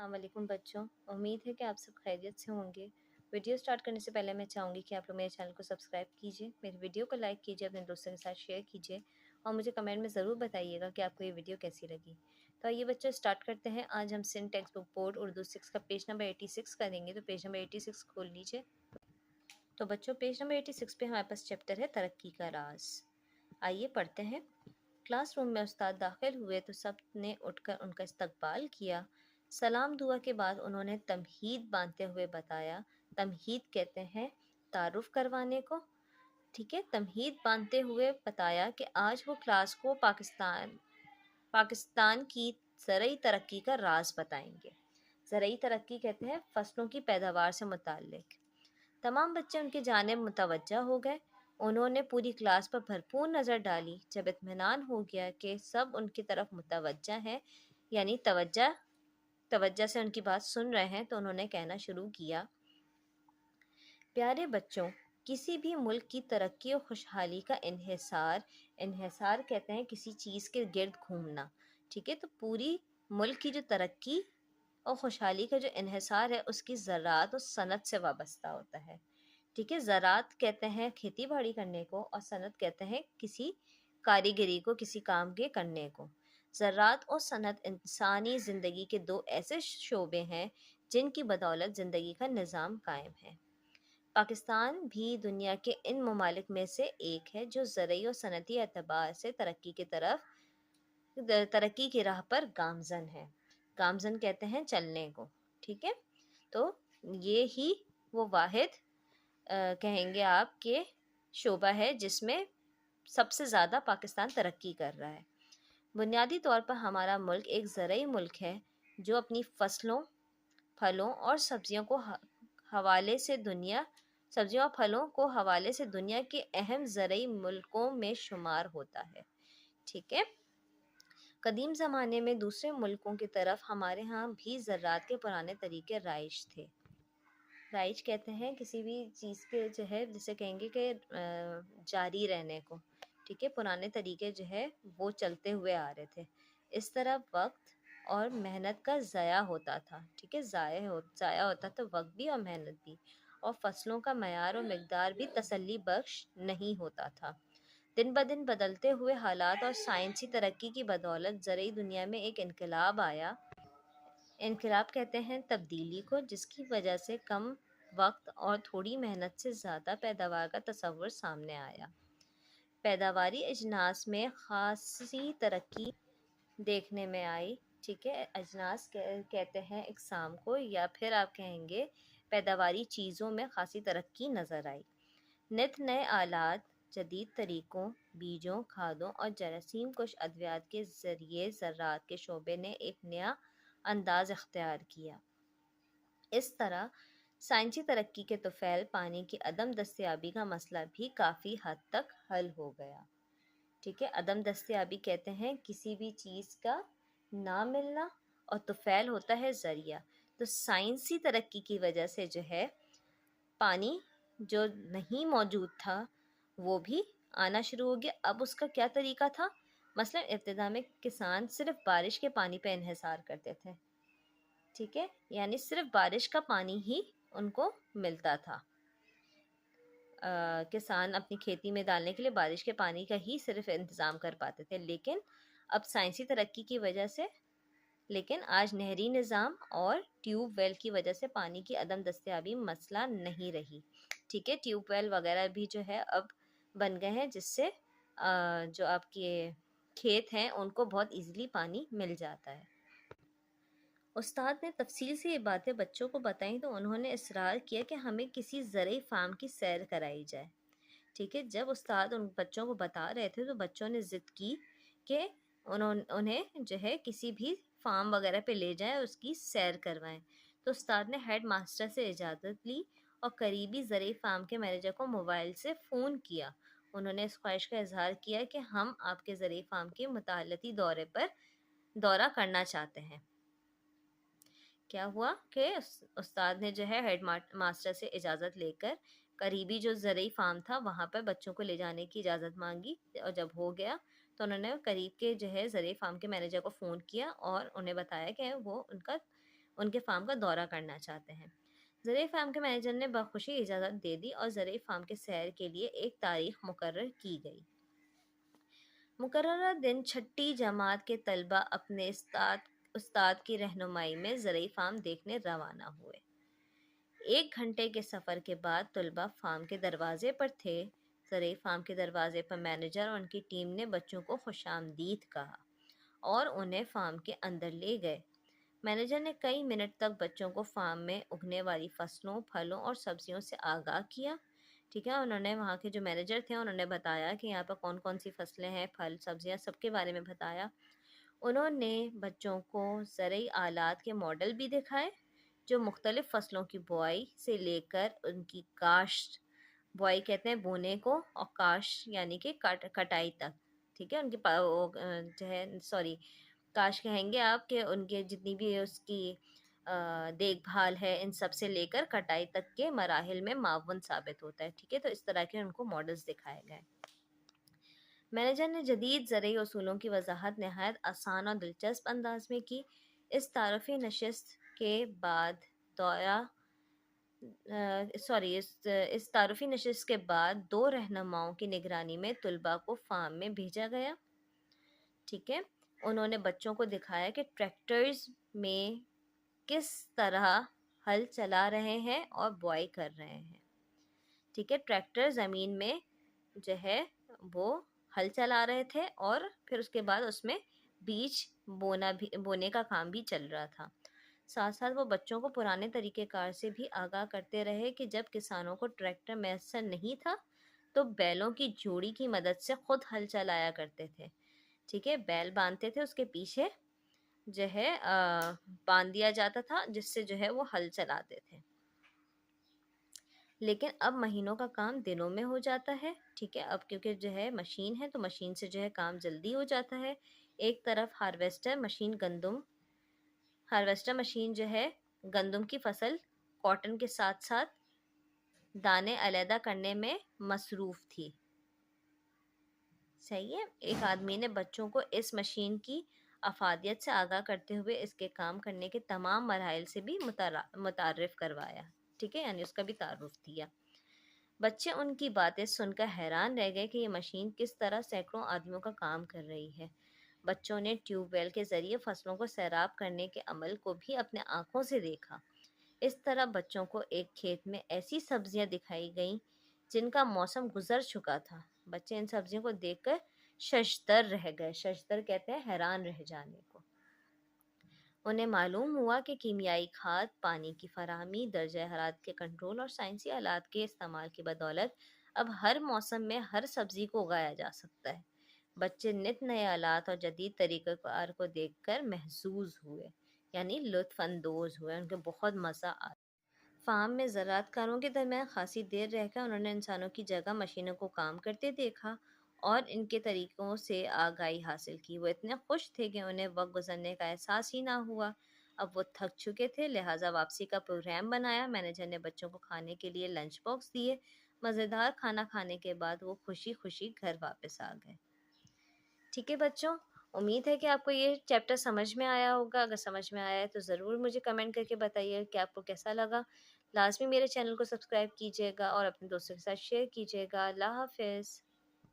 अस्सलाम वालेकुम बच्चों। उम्मीद है कि आप सब खैरियत से होंगे। वीडियो स्टार्ट करने से पहले मैं चाहूँगी कि आप लोग मेरे चैनल को सब्सक्राइब कीजिए, मेरी वीडियो को लाइक कीजिए, अपने दोस्तों के साथ शेयर कीजिए और मुझे कमेंट में ज़रूर बताइएगा कि आपको ये वीडियो कैसी लगी। तो आइए बच्चों स्टार्ट करते हैं। आज हम Sindh text book board Urdu 6 का पेज नंबर 86 करेंगे। तो पेज नंबर 86 खोल लीजिए। तो बच्चों पेज नंबर 86 पे हमारे पास चैप्टर है तरक्की का राज। आइए पढ़ते हैं। क्लासरूम में उस्ताद दाखिल हुए तो सब ने उठकर उनका इस्तकबाल किया। सलाम दुआ के बाद उन्होंने तमहीद बांधते हुए बताया। तमहीद कहते हैं तारुफ करवाने को। ठीक है, तमहीद बांधते हुए बताया कि आज वो क्लास को पाकिस्तान की ज़रई तरक्की का राज बताएंगे। ज़रई तरक्की कहते हैं फसलों की पैदावार से मुताल्लिक। तमाम बच्चे उनकी जानिब मुतवज्जा हो गए। उन्होंने पूरी क्लास पर भरपूर नज़र डाली। जब इत्मीनान हो गया कि सब उनकी तरफ मुतवज्जा हैं, यानी तवज्जा से उनकी बात सुन रहे हैं, तो उन्होंने कहना शुरू किया। प्यारे बच्चों, किसी भी मुल्क की तरक्की और खुशहाली का इन्हिसार कहते हैं किसी चीज़ के गिर्द घूमना। ठीक है, तो पूरी मुल्क की जो तरक्की और खुशहाली का जो इन्हिसार है उसकी ज़राअत और सनत से वाबस्ता होता है। ठीक है, ज़राअत कहते हैं खेती बाड़ी करने को और सनत कहते हैं किसी कारीगरी को, किसी काम के करने को। ज़राअत और सनत इंसानी ज़िंदगी के दो ऐसे शोबे हैं जिनकी बदौलत ज़िंदगी का निज़ाम कायम है। पाकिस्तान भी दुनिया के इन ममालिक में से एक है जो ज़रई और सनती एतबार से तरक्की की राह पर गामज़न है। गामज़न कहते हैं चलने को। ठीक है, तो ये ही वो वाहिद कहेंगे आप कि शोबा है जिसमें सबसे ज़्यादा पाकिस्तान तरक्की कर रहा है। बुनियादी तौर पर हमारा मुल्क एक ज़रई मुल्क है जो अपनी फसलों, फलों और सब्जियों और फलों को हवाले से दुनिया के अहम ज़रई मुल्कों में शुमार होता है। ठीक है, कदीम ज़माने में दूसरे मुल्कों की तरफ हमारे यहाँ भी ज़राअत के पुराने तरीके राइज थे। राइज कहते हैं किसी भी चीज़ के जो है, जिसे कहेंगे कि जारी रहने को। ठीक है, पुराने तरीके जो है वो चलते हुए आ रहे थे। इस तरह वक्त और मेहनत का ज़ाया होता था। ठीक है, ज़ाया होता था वक्त भी और मेहनत भी, और फसलों का मयार और मिकदार भी तसल्ली बख्श नहीं होता था। दिन ब दिन बदलते हुए हालात और साइंसी तरक्की की बदौलत ज़रई दुनिया में एक इनकलाब आया। इनकलाब कहते हैं तब्दीली को, जिसकी वजह से कम वक्त और थोड़ी मेहनत से ज़्यादा पैदावार का तस्वुर सामने आया। पैदावारी अजनास में खासी तरक्की देखने में आई। ठीक है, अजनास कहते हैं इकसाम को, या फिर आप कहेंगे पैदावारी चीज़ों में खासी तरक्की नज़र आई। नित नए आलात, जदीद तरीक़ों, बीजों, खादों और जरासीम कुश अद्वियात के ज़रिए ज़राअत के शोबे ने एक नया अंदाज़ अख्तियार किया। इस तरह साइंसी तरक्की के तुफ़ैल पानी की अदम दस्तयाबी का मसला भी काफ़ी हद तक हल हो गया। ठीक है, अदम दस्तयाबी कहते हैं किसी भी चीज़ का ना मिलना, और तुफ़ैल होता है ज़रिया। तो साइंसी तरक्की की वजह से जो है पानी जो नहीं मौजूद था वो भी आना शुरू हो गया। अब उसका क्या तरीका था? मसलन इब्तिदा में किसान सिर्फ बारिश के पानी पर इन्हिसार करते थे। ठीक है, यानी सिर्फ बारिश का पानी ही उनको मिलता था। किसान अपनी खेती में डालने के लिए बारिश के पानी का ही सिर्फ इंतज़ाम कर पाते थे। लेकिन अब साइंसी तरक्की की वजह से, लेकिन आज नहरी निज़ाम और ट्यूबवेल की वजह से पानी की अदम दस्तयाबी मसला नहीं रही। ठीक है, ट्यूबवेल वगैरह भी जो है अब बन गए हैं, जिससे जो आपके खेत हैं उनको बहुत इजीली पानी मिल जाता है। उस्ताद ने तफसील से ये बातें बच्चों को बताई तो उन्होंने इसरार किया कि हमें किसी ज़रई फार्म की सैर कराई जाए। ठीक है, जब उस्ताद उन बच्चों को बता रहे थे तो बच्चों ने ज़िद की कि उन्हें जो है किसी भी फार्म वगैरह पे ले जाएं, उसकी सैर करवाएं। तो उस्ताद ने हेड मास्टर से इजाज़त ली और करीबी ज़रई फार्म के मैनेजर को मोबाइल से फ़ोन किया। उन्होंने इस ख्वाहिश का इजहार किया कि हम आपके ज़रई फार्म के मुतालती दौरा करना चाहते हैं। क्या हुआ कि उस्ताद ने जो है हेड मास्टर से इजाज़त लेकर करीबी जो ज़रई फार्म था वहाँ पर बच्चों को ले जाने की इजाज़त मांगी, और जब हो गया तो उन्होंने करीब के जो है ज़रई फार्म के मैनेजर को फ़ोन किया और उन्हें बताया कि वो ان کے فارم کا دورہ کرنا چاہتے ہیں۔ زرعی فارم کے مینیجر نے بخوشی اجازت دے دی اور زرعی فارم کے سیر کے لیے ایک تاریخ مقرر کی گئی۔ مقررہ دن چھٹی جماعت کے طلبہ اپنے استاد کی رہنمائی میں زرعی فارم دیکھنے روانہ ہوئے۔ 1 گھنٹے کے سفر کے بعد طلبہ فارم کے دروازے پر تھے۔ زرعی فارم کے دروازے پر مینیجر اور ان کی ٹیم نے بچوں کو خوش آمدید کہا اور انہیں فارم کے اندر لے گئے۔ مینیجر نے کئی منٹ تک بچوں کو فارم میں اگنے والی فصلوں، پھلوں اور سبزیوں سے آگاہ کیا۔ ٹھیک ہے، انہوں نے وہاں کے جو مینیجر تھے انہوں نے بتایا کہ یہاں پر کون کون سی فصلیں ہیں، پھل، سبزیاں، سب کے بارے میں بتایا۔ انہوں نے بچوں کو زرعی آلات کے ماڈل بھی دکھائے جو مختلف فصلوں کی بوائی سے لے کر ان کی کاشت، بوائی کہتے ہیں بونے کو، اور کاشت یعنی کہ کٹائی تک، ٹھیک ہے، ان کی جو ہے کاشت کہیں گے آپ کہ ان کے جتنی بھی اس کی دیکھ بھال ہے، ان سب سے لے کر کٹائی تک کے مراحل میں معاون ثابت ہوتا ہے۔ ٹھیک ہے، تو اس طرح کے ان کو ماڈلز دکھائے گئے۔ مینیجر نے جدید زرعی اصولوں کی وضاحت نہایت آسان اور دلچسپ انداز میں کی۔ اس تعارفی نشست کے بعد اس تعارفی نشست کے بعد 2 رہنماؤں کی نگرانی میں طلباء کو فارم میں بھیجا گیا۔ ٹھیک ہے، انہوں نے بچوں کو دکھایا کہ ٹریکٹرز میں کس طرح ہل چلا رہے ہیں اور بوائی کر رہے ہیں۔ ٹھیک ہے، ٹریکٹر زمین میں جو ہے وہ ہل چلا رہے تھے اور پھر اس کے بعد اس میں بیج بونے کا کام بھی چل رہا تھا۔ ساتھ ساتھ وہ بچوں کو پرانے طریقہ کار سے بھی آگاہ کرتے رہے کہ جب کسانوں کو ٹریکٹر میسر نہیں تھا تو بیلوں کی جوڑی کی مدد سے خود ہل چلایا کرتے تھے۔ ٹھیک ہے، بیل باندھتے تھے، اس کے پیچھے جو ہے باندھ دیا جاتا تھا جس سے جو ہے وہ ہل چلاتے تھے، لیکن اب مہینوں کا کام دنوں میں ہو جاتا ہے۔ ٹھیک ہے، اب کیونکہ جو ہے مشین ہے تو مشین سے جو ہے کام جلدی ہو جاتا ہے۔ ایک طرف ہارویسٹر مشین جو ہے گندم کی فصل کاٹن کے ساتھ ساتھ دانے علیحدہ کرنے میں مصروف تھی۔ صحیح ہے، ایک آدمی نے بچوں کو اس مشین کی افادیت سے آگاہ کرتے ہوئے اس کے کام کرنے کے تمام مراحل سے بھی متعارف کروایا۔ ٹھیک ہے، یعنی اس کا بھی تعارف دیا۔ بچے ان کی باتیں سن کر حیران رہ گئے کہ یہ مشین کس طرح سینکڑوں آدمیوں کا کام کر رہی ہے۔ بچوں نے ٹیوب ویل کے ذریعے فصلوں کو سیراب کرنے کے عمل کو بھی اپنے آنکھوں سے دیکھا۔ اس طرح بچوں کو ایک کھیت میں ایسی سبزیاں دکھائی گئیں جن کا موسم گزر چکا تھا۔ بچے ان سبزیوں کو دیکھ کر ششدر رہ گئے۔ ششدر کہتے ہیں حیران رہ جانے کو۔ انہیں معلوم ہوا کہ کیمیائی کھاد، پانی کی فراہمی، درجہ حرارت کے کنٹرول اور سائنسی آلات کے استعمال کی بدولت اب ہر موسم میں ہر سبزی کو اگایا جا سکتا ہے۔ بچے نت نئے آلات اور جدید طریقہ کار کو دیکھ کر محظوظ ہوئے، یعنی لطف اندوز ہوئے، ان کو بہت مزہ آیا۔ فارم میں زراعت کاروں کے درمیان خاصی دیر رہ کر انہوں نے انسانوں کی جگہ مشینوں کو کام کرتے دیکھا اور ان کے طریقوں سے آگاہی حاصل کی۔ وہ اتنے خوش تھے کہ انہیں وقت گزرنے کا احساس ہی نہ ہوا۔ اب وہ تھک چکے تھے، لہٰذا واپسی کا پروگرام بنایا۔ مینیجر نے بچوں کو کھانے کے لیے لنچ باکس دیے۔ مزیدار کھانا کھانے کے بعد وہ خوشی خوشی گھر واپس آ گئے۔ ٹھیک ہے بچوں، امید ہے کہ آپ کو یہ چیپٹر سمجھ میں آیا ہوگا۔ اگر سمجھ میں آیا ہے تو ضرور مجھے کمنٹ کر کے بتائیے کہ آپ کو کیسا لگا۔ لازمی میرے چینل کو سبسکرائب کیجیے گا اور اپنے دوستوں کے ساتھ شیئر کیجیے گا۔ اللہ حافظ۔